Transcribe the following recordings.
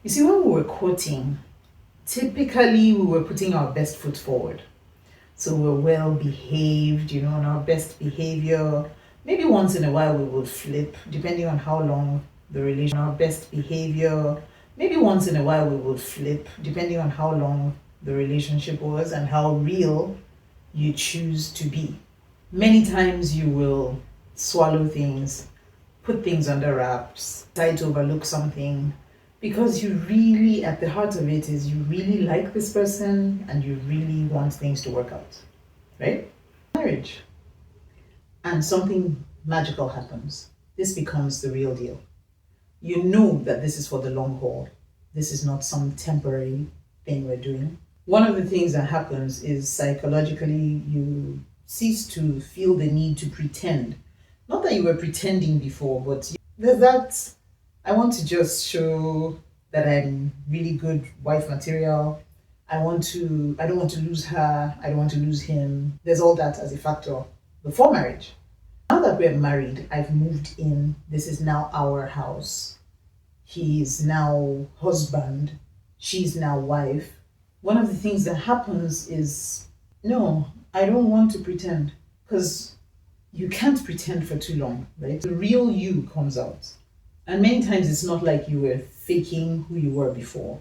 You see, when we were courting, typically we were putting our best foot forward. So we're well behaved, on our best behavior. Maybe once in a while we would flip, depending on how long the relation, our best behavior. Maybe once in a while we would flip, depending on how long the relationship was and how real you choose to be. Many times you will swallow things, put things under wraps, try to overlook something because you really, at the heart of it, is you really like this person and you really want things to work out, right? Marriage. And something magical happens. This becomes the real deal. You know that this is for the long haul. This is not some temporary thing we're doing. One of the things that happens is psychologically you cease to feel the need to pretend. Not that you were pretending before, but there's that I want to just show that I'm really good wife material. I don't want to lose her. I don't want to lose him. There's all that as a factor before marriage. Now that we're married, I've moved in. This is now our house. He's now husband. She's now wife. One of the things that happens is, no, I don't want to pretend because you can't pretend for too long, right? The real you comes out. And many times it's not like you were faking who you were before.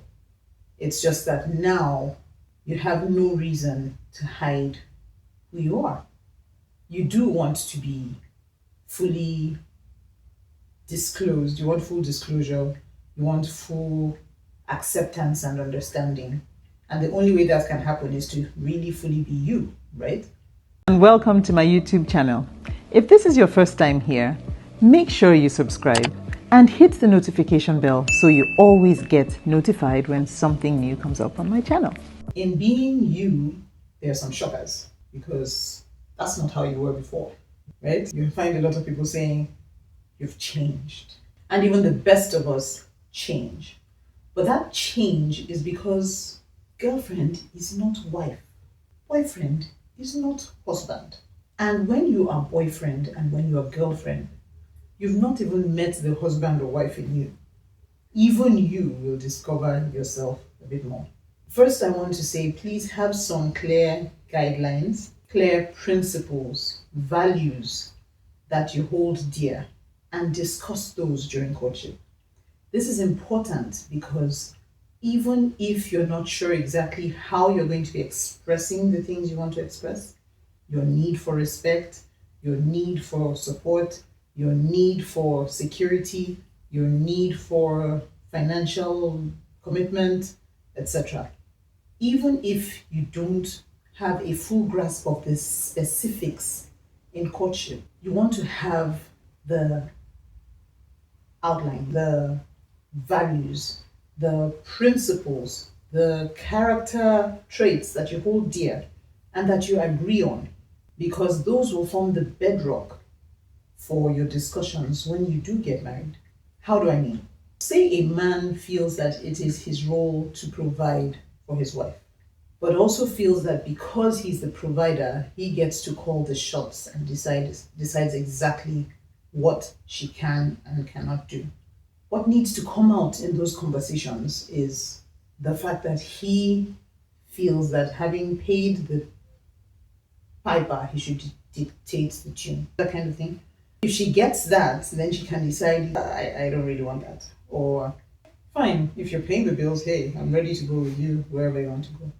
It's just that now you have no reason to hide who you are. You do want to be fully disclosed. You want full disclosure. You want full acceptance and understanding. And the only way that can happen is to really fully be you, right? And welcome to my YouTube channel. If this is your first time here, make sure you subscribe and hit the notification bell so you always get notified when something new comes up on my channel. In being you, there are some shockers because that's not how you were before, right? You find a lot of people saying, you've changed. And even the best of us change. But that change is because girlfriend is not wife. Boyfriend is not husband. And when you are boyfriend and when you are girlfriend, you've not even met the husband or wife in you. Even you will discover yourself a bit more. First, I want to say, please have some clear guidelines, clear principles, values that you hold dear, and discuss those during courtship. This is important because even if you're not sure exactly how you're going to be expressing the things you want to express, your need for respect, your need for support, your need for security, your need for financial commitment, etc. Even if you don't have a full grasp of the specifics in courtship, you want to have the outline, the values, the principles, the character traits that you hold dear and that you agree on, because those will form the bedrock for your discussions when you do get married. How do I mean? Say a man feels that it is his role to provide for his wife, but also feels that because he's the provider, he gets to call the shots and decides exactly what she can and cannot do. What needs to come out in those conversations is the fact that he feels that having paid the piper, he should dictate the tune, that kind of thing. If she gets that, then she can decide, I don't really want that. Or, fine, if you're paying the bills, hey, I'm ready to go with you wherever you want to go.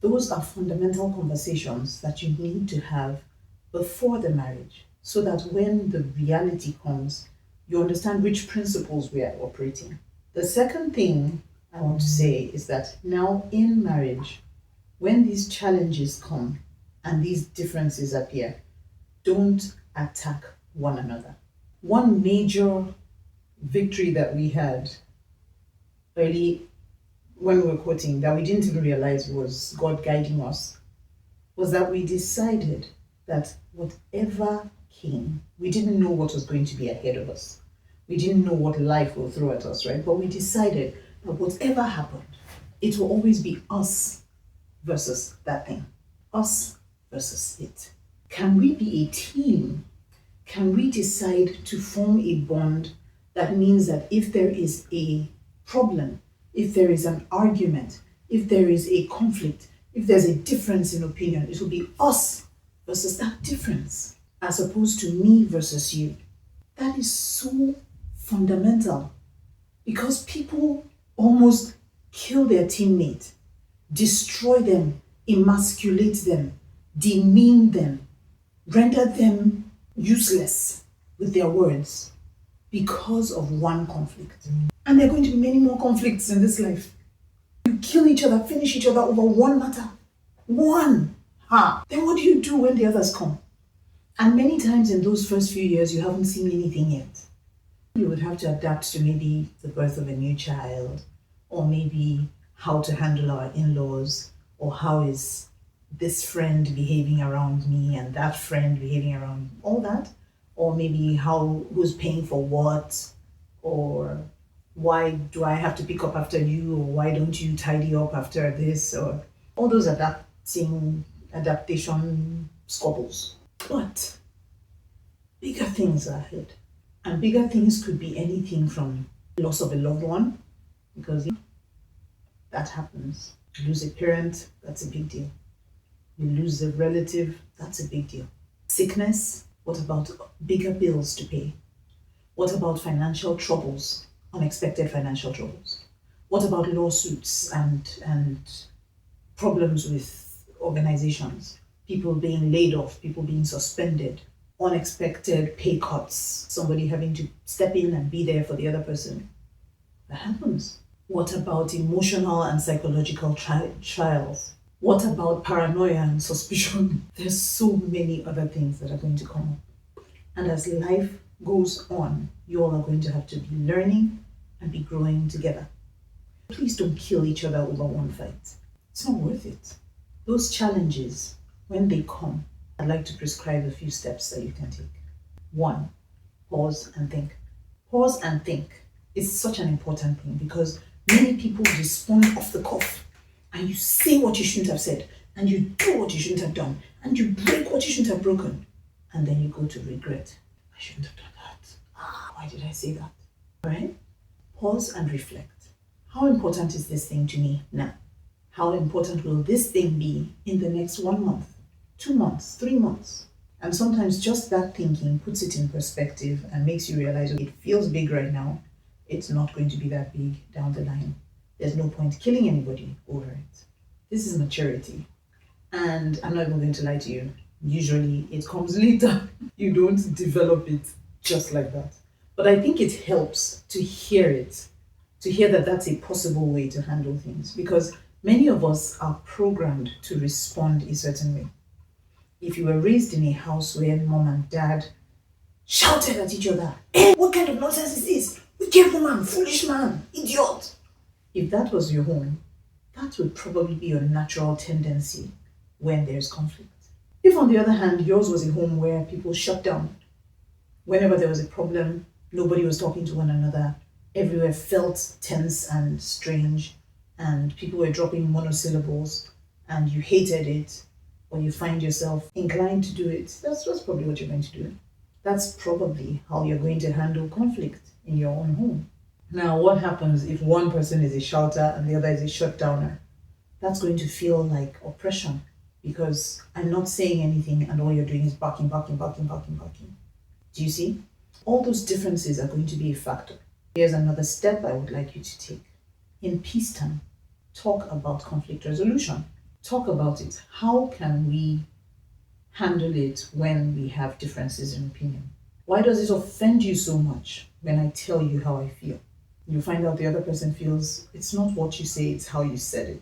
Those are fundamental conversations that you need to have before the marriage so that when the reality comes, you understand which principles we are operating. The second thing I want to say is that now in marriage, when these challenges come and these differences appear, don't attack one another. One major victory that we had early when we were quoting that we didn't even realize was God guiding us was that we decided that whatever came, we didn't know what was going to be ahead of us. We didn't know what life will throw at us, right? But we decided that whatever happened, it will always be us versus that thing. Us versus it. Can we be a team? Can we decide to form a bond that means that if there is a problem, if there is an argument, if there is a conflict, if there's a difference in opinion, it will be us versus that difference, as opposed to me versus you. That is so fundamental, because people almost kill their teammate, destroy them, emasculate them, demean them, render them useless with their words because of one conflict. And there are going to be many more conflicts in this life. You kill each other, finish each other over one matter. One. Then what do you do when the others come? And many times in those first few years, you haven't seen anything yet. You would have to adapt to maybe the birth of a new child, or maybe how to handle our in-laws, or how is this friend behaving around me and that friend behaving around me, all that. Or maybe who's paying for what, or why do I have to pick up after you, or why don't you tidy up after this, or all those adaptation squabbles. But bigger things are ahead. And bigger things could be anything from loss of a loved one, because that happens. You lose a parent, that's a big deal. You lose a relative, that's a big deal. Sickness, what about bigger bills to pay? What about financial troubles, unexpected financial troubles? What about lawsuits and problems with organizations? People being laid off, people being suspended, unexpected pay cuts, somebody having to step in and be there for the other person. That happens. What about emotional and psychological trials? What about paranoia and suspicion? There's so many other things that are going to come up. And as life goes on, you all are going to have to be learning and be growing together. Please don't kill each other over one fight. It's not worth it. Those challenges, when they come, I'd like to prescribe a few steps that you can take. 1, pause and think. Pause and think is such an important thing, because many people respond off the cuff, and you say what you shouldn't have said, and you do what you shouldn't have done, and you break what you shouldn't have broken, and then you go to regret. I shouldn't have done that. Why did I say that? Right? Pause and reflect. How important is this thing to me now? How important will this thing be in the next 1 month, 2 months, 3 months? And sometimes just that thinking puts it in perspective and makes you realize, okay, it feels big right now. It's not going to be that big down the line. There's no point killing anybody over it. This is maturity. And I'm not even going to lie to you. Usually it comes later. You don't develop it just like that. But I think it helps to hear it, to hear that that's a possible way to handle things, because many of us are programmed to respond a certain way. If you were raised in a house where mom and dad shouted at each other, "Hey, what kind of nonsense is this? Wicked woman, foolish man, idiot." If that was your home, that would probably be your natural tendency when there's conflict. If on the other hand, yours was a home where people shut down, whenever there was a problem, nobody was talking to one another, everywhere felt tense and strange, and people were dropping monosyllables, and you hated it, or you find yourself inclined to do it, that's probably what you're going to do. That's probably how you're going to handle conflict in your own home. Now, what happens if one person is a shouter and the other is a shutdowner? That's going to feel like oppression, because I'm not saying anything and all you're doing is barking. Do you see? All those differences are going to be a factor. Here's another step I would like you to take. In peacetime, talk about conflict resolution. Talk about it. How can we handle it when we have differences in opinion? Why does it offend you so much when I tell you how I feel? You find out the other person feels it's not what you say, it's how you said it.